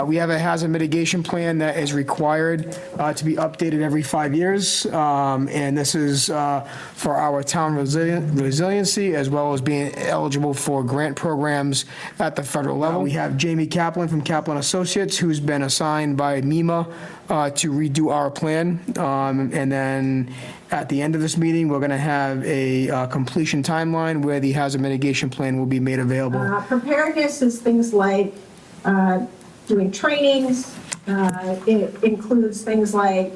We have a hazard mitigation plan that is required to be updated every 5 years, and this is for our town resiliency, as well as being eligible for grant programs at the federal level. We have Jamie Kaplan from Kaplan Associates, who's been assigned by MEMA to redo our plan, and then at the end of this meeting, we're going to have a completion timeline where the hazard mitigation plan will be made available. Preparedness is things like doing trainings. It includes things like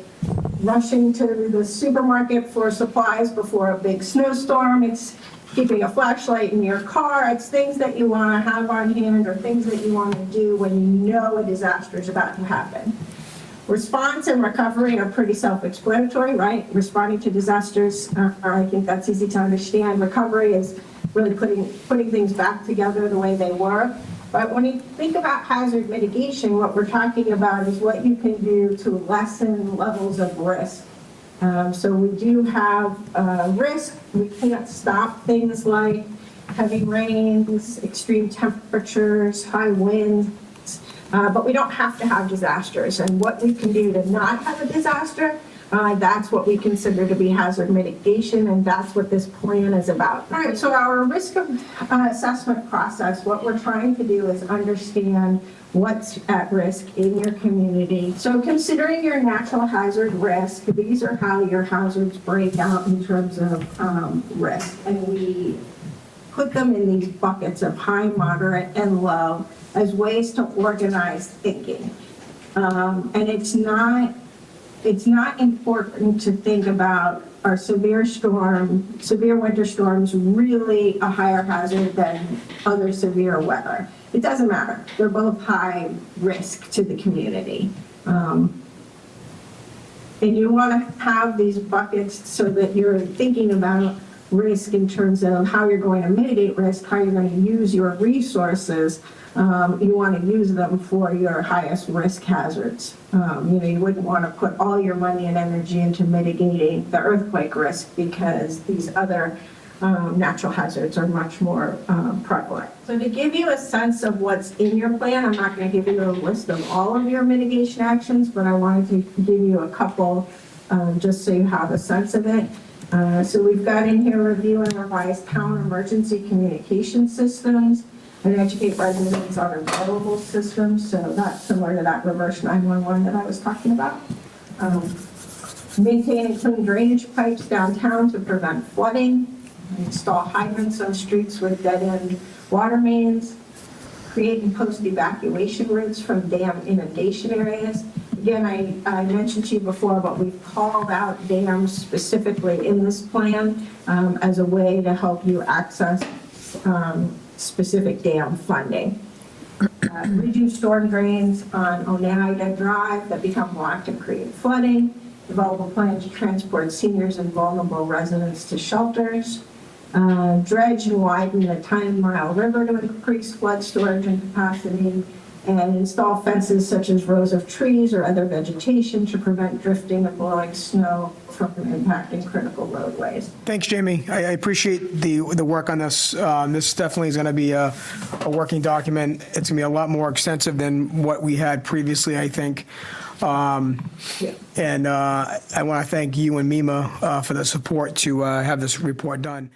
rushing to the supermarket for supplies before a big snowstorm. It's keeping a flashlight in your car. It's things that you want to have on hand or things that you want to do when you know a disaster is about to happen. Response and recovery are pretty self-explanatory, right? Responding to disasters, I think that's easy to understand. Recovery is really putting things back together the way they were. But when you think about hazard mitigation, what we're talking about is what you can do to lessen levels of risk. So we do have risk. We can't stop things like heavy rains, extreme temperatures, high winds, but we don't have to have disasters. And what we can do to not have a disaster, that's what we consider to be hazard mitigation, and that's what this plan is about. All right, so our risk assessment process, what we're trying to do is understand what's at risk in your community. So considering your natural hazard risk, these are how your hazards break out in terms of risk. And we put them in these buckets of high, moderate, and low as ways to organize thinking. And it's not important to think about our severe winter storms really a higher hazard than other severe weather. It doesn't matter. They're both high risk to the community. And you want to have these buckets so that you're thinking about risk in terms of how you're going to mitigate risk, how you're going to use your resources. You want to use them for your highest risk hazards. You wouldn't want to put all your money and energy into mitigating the earthquake risk because these other natural hazards are much more prevalent. So to give you a sense of what's in your plan, I'm not going to give you a list of all of your mitigation actions, but I wanted to give you a couple just so you have a sense of it. So we've got in here review and revise town emergency communication systems and educate residents on available systems. So that's similar to that reverse 911 that I was talking about. Maintain and clean drainage pipes downtown to prevent flooding. Install hydrants on streets with dead-end water mains. Create and post evacuation routes from dam inundation areas. Again, I mentioned to you before, but we've called out dams specifically in this plan as a way to help you access specific dam funding. Reduce storm drains on Oneida Drive that become blocked and create flooding. Develop a plan to transport seniors and vulnerable residents to shelters. Dredge and widen the 10-mile river to increase flood storage and capacity. And install fences such as rows of trees or other vegetation to prevent drifting and blowing snow from impacting critical roadways. Thanks, Jamie. I appreciate the work on this. This definitely is going to be a working document. It's going to be a lot more extensive than what we had previously, I think. And I want to thank you and MEMA for the support to have this report done.